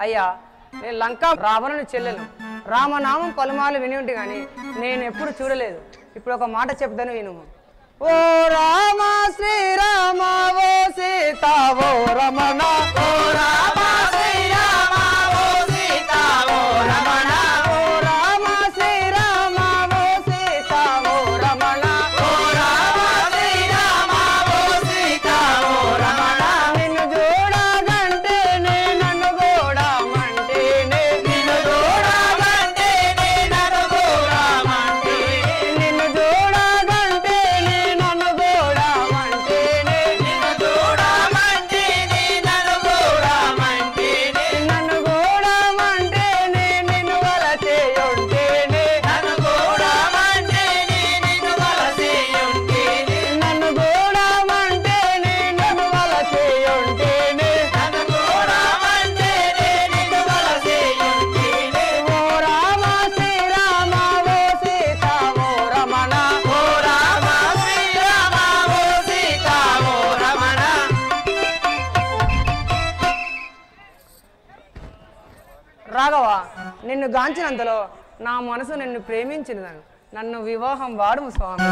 అయ్యా నేను లంకా రావణుని చెల్లెను. రామనామం పలుమార్లు విని ఉంటే కానీ నేను ఎప్పుడు చూడలేదు. ఇప్పుడు ఒక మాట చెప్తాను విను. ఓ రామ శ్రీరామ ఓ సీత ఓ రమణ, ఓ రామ శ్రీరామ ఓ సీత ఓ రమణ, ఓ రామ శ్రీరామ ఓ సీత ఓ రమణ, ఓ రామ శ్రీరామ ఓ సీత ఓ రమణ. నిన్ను చూడగంటేనే నన్ను గోడమంటేనే, నిన్ను చూడగంటేనే నన్ను గోడమంటేనే, నిన్ను చూడగంటేనే నన్ను గోడమంటేనే, నిన్ను చూడమంటేనే నన్ను గోడమంటేనే, నన్ను గోడమంటేనే నిన్ను వలచేయుంటేనే, నన్ను గోడమంటేనే నిన్ను వలచేయుంటేనే, నన్ను గోడమంటేనే నిన్ను వలచేయుంటేనే, నన్ను గోడమంటేనే నిన్ను వలచేయుంటేనే. ఓ రామ శ్రీరామ ఓ సీత ఓ రమణ, ఓ రామ శ్రీరామ ఓ సీత ఓ రమణ. రాఘవ, నిన్ను గాంచినంతలో నా మనసు నిన్ను ప్రేమించినదను. నన్ను వివాహం వాడుము స్వామి.